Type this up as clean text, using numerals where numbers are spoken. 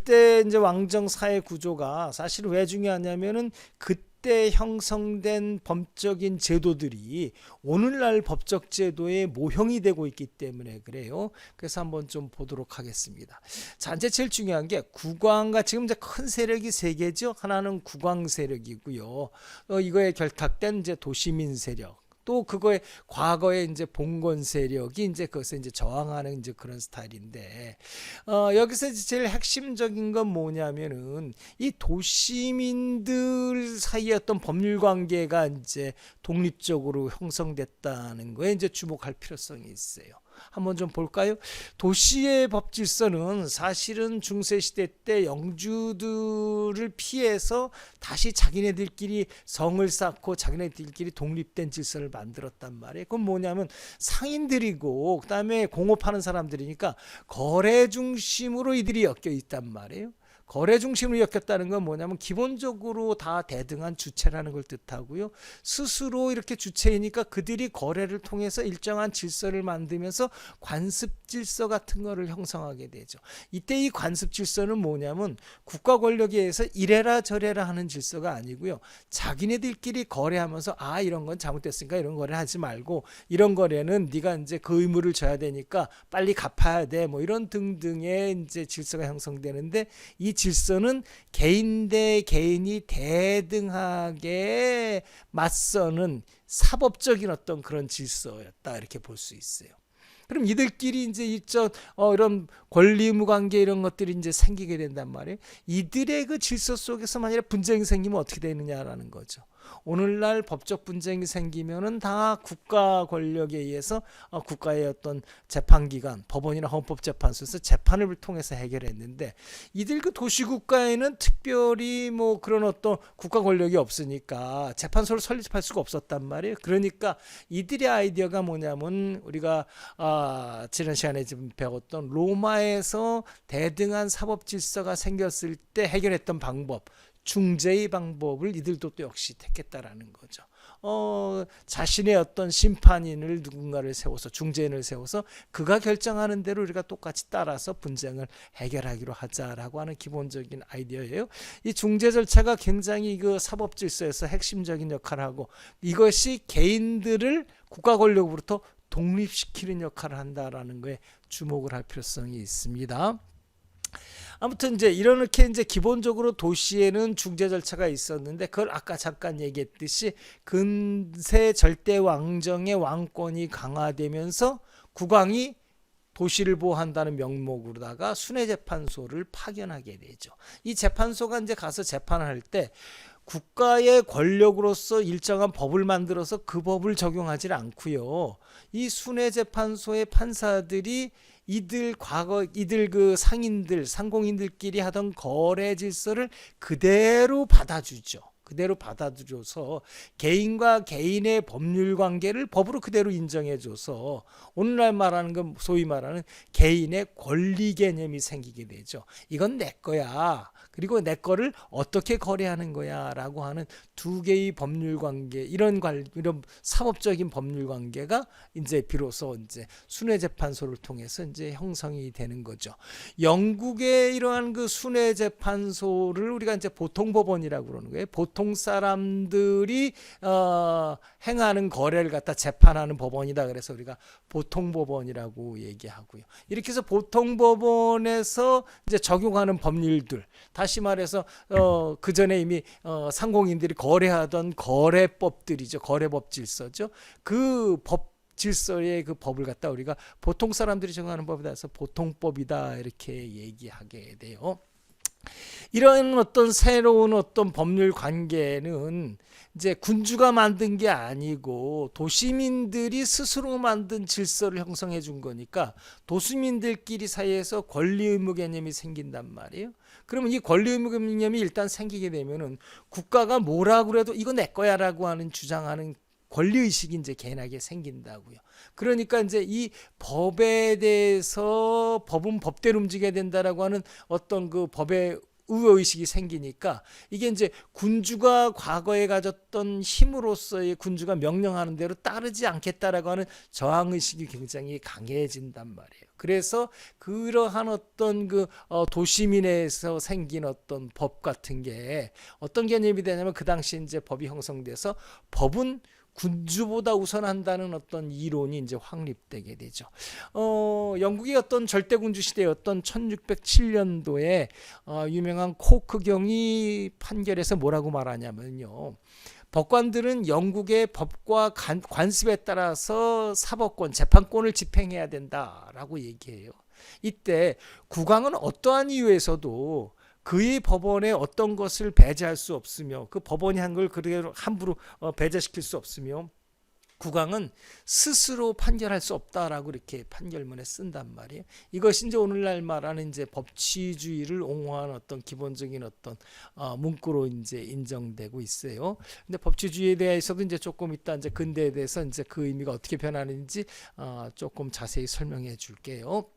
그때 이제 왕정 사회 구조가 사실 왜 중요하냐면은 그때 형성된 법적인 제도들이 오늘날 법적 제도의 모형이 되고 있기 때문에 그래요. 그래서 한번 좀 보도록 하겠습니다. 자, 이제 제일 중요한 게 국왕과 지금 이제 큰 세력이 세 개죠. 하나는 국왕 세력이고요. 이거에 결탁된 이제 도시민 세력. 또 그거에 과거에 이제 봉건 세력이 이제 그것에 이제 저항하는 이제 그런 스타일인데, 여기서 이제 제일 핵심적인 건 뭐냐면은 이 도시민들 사이의 어떤 법률 관계가 이제 독립적으로 형성됐다는 거에 이제 주목할 필요성이 있어요. 한번 좀 볼까요? 도시의 법 질서는 사실은 중세시대 때 영주들을 피해서 다시 자기네들끼리 성을 쌓고 자기네들끼리 독립된 질서를 만들었단 말이에요. 그건 뭐냐면 상인들이고 그다음에 공업하는 사람들이니까 거래 중심으로 이들이 엮여 있단 말이에요. 거래 중심으로 엮였다는 건 뭐냐면 기본적으로 다 대등한 주체라는 걸 뜻하고요. 스스로 이렇게 주체이니까 그들이 거래를 통해서 일정한 질서를 만들면서 관습 질서 같은 거를 형성하게 되죠. 이때 이 관습 질서는 뭐냐면 국가 권력에 의해서 이래라 저래라 하는 질서가 아니고요. 자기네들끼리 거래하면서 이런 건 잘못됐으니까 이런 거래 하지 말고 이런 거래는 네가 이제 그 의무를 져야 되니까 빨리 갚아야 돼. 뭐 이런 등등의 이제 질서가 형성되는데 이 질서는 개인 대 개인이 대등하게 맞서는 사법적인 어떤 그런 질서였다 이렇게 볼 수 있어요. 그럼 이들끼리 이제 일정 이런 권리 의무 관계 이런 것들이 이제 생기게 된단 말이에요. 이들의 그 질서 속에서 만약에 분쟁이 생기면 어떻게 되느냐라는 거죠. 오늘날 법적 분쟁이 생기면은 다 국가 권력에 의해서 국가의 어떤 재판기관, 법원이나 헌법재판소에서 재판을 통해서 해결했는데 이들 그 도시국가에는 특별히 뭐 그런 어떤 국가 권력이 없으니까 재판소를 설립할 수가 없었단 말이에요. 그러니까 이들의 아이디어가 뭐냐면 우리가 지난 시간에 지금 배웠던 로마에서 대등한 사법 질서가 생겼을 때 해결했던 방법, 중재의 방법을 이들도 또 역시 택했다라는 거죠. 자신의 어떤 심판인을 누군가를 세워서 중재인을 세워서 그가 결정하는 대로 우리가 똑같이 따라서 분쟁을 해결하기로 하자라고 하는 기본적인 아이디어예요. 이 중재 절차가 굉장히 그 사법 질서에서 핵심적인 역할을 하고 이것이 개인들을 국가 권력으로부터 독립시키는 역할을 한다라는 거에 주목을 할 필요성이 있습니다. 아무튼 이제 이렇게 이제 기본적으로 도시에는 중재 절차가 있었는데 그걸 아까 잠깐 얘기했듯이 근세 절대 왕정의 왕권이 강화되면서 국왕이 도시를 보호한다는 명목으로다가 순회재판소를 파견하게 되죠. 이 재판소가 이제 가서 재판을 할 때 국가의 권력으로서 일정한 법을 만들어서 그 법을 적용하지 않고요. 이 순회재판소의 판사들이 이들 그 상인들 상공인들끼리 하던 거래 질서를 그대로 받아주죠. 그대로 받아들여서 개인과 개인의 법률 관계를 법으로 그대로 인정해줘서 오늘날 말하는 건 소위 말하는 개인의 권리 개념이 생기게 되죠. 이건 내 거야. 그리고 내 거를 어떻게 거래하는 거야 라고 하는 두 개의 법률 관계, 이런 사법적인 법률 관계가 이제 비로소 이제 순회재판소를 통해서 이제 형성이 되는 거죠. 영국의 이러한 그 순회재판소를 우리가 이제 보통법원이라고 그러는 거예요. 보통 사람들이 행하는 거래를 갖다 재판하는 법원이다. 그래서 우리가 보통법원이라고 얘기하고요. 이렇게 해서 보통법원에서 이제 적용하는 법률들, 다시 말해서 그 전에 이미 상공인들이 거래하던 거래법들이죠. 거래법 질서죠. 그 법 질서의 그 법을 갖다 우리가 보통 사람들이 정하는 법에 대해서 보통법이다 이렇게 얘기하게 돼요. 이런 어떤 새로운 어떤 법률 관계는 이제 군주가 만든 게 아니고 도시민들이 스스로 만든 질서를 형성해 준 거니까 도시민들끼리 사이에서 권리 의무 개념이 생긴단 말이에요. 그러면 이 권리 의무 개념이 일단 생기게 되면은 국가가 뭐라고 그래도 이거 내 거야라고 하는 주장하는 권리의식이 이제 개인에게 생긴다고요. 그러니까 이제 이 법에 대해서 법은 법대로 움직여야 된다라고 하는 어떤 그 법의 의식이 생기니까 이게 이제 군주가 과거에 가졌던 힘으로서의 군주가 명령하는 대로 따르지 않겠다라고 하는 저항 의식이 굉장히 강해진단 말이에요. 그래서 그러한 어떤 도시민에서 생긴 어떤 법 같은 게 어떤 개념이 되냐면 그 당시 이제 법이 형성돼서 법은 군주보다 우선한다는 어떤 이론이 이제 확립되게 되죠. 영국의 어떤 절대군주 시대였던 1607년도에 유명한 코크경이 판결에서 뭐라고 말하냐면요. 법관들은 영국의 법과 관습에 따라서 사법권, 재판권을 집행해야 된다라고 얘기해요. 이때 국왕은 어떠한 이유에서도 그의 법원에 어떤 것을 배제할 수 없으며 그 법원이 한 걸 그대로 함부로 배제시킬 수 없으며 국왕은 스스로 판결할 수 없다라고 이렇게 판결문에 쓴단 말이에요. 이것이 이제 오늘날 말하는 이제 법치주의를 옹호하는 어떤 기본적인 어떤 문구로 이제 인정되고 있어요. 근데 법치주의에 대해서도 이제 조금 이따 이제 근대에 대해서 이제 그 의미가 어떻게 변하는지 조금 자세히 설명해 줄게요.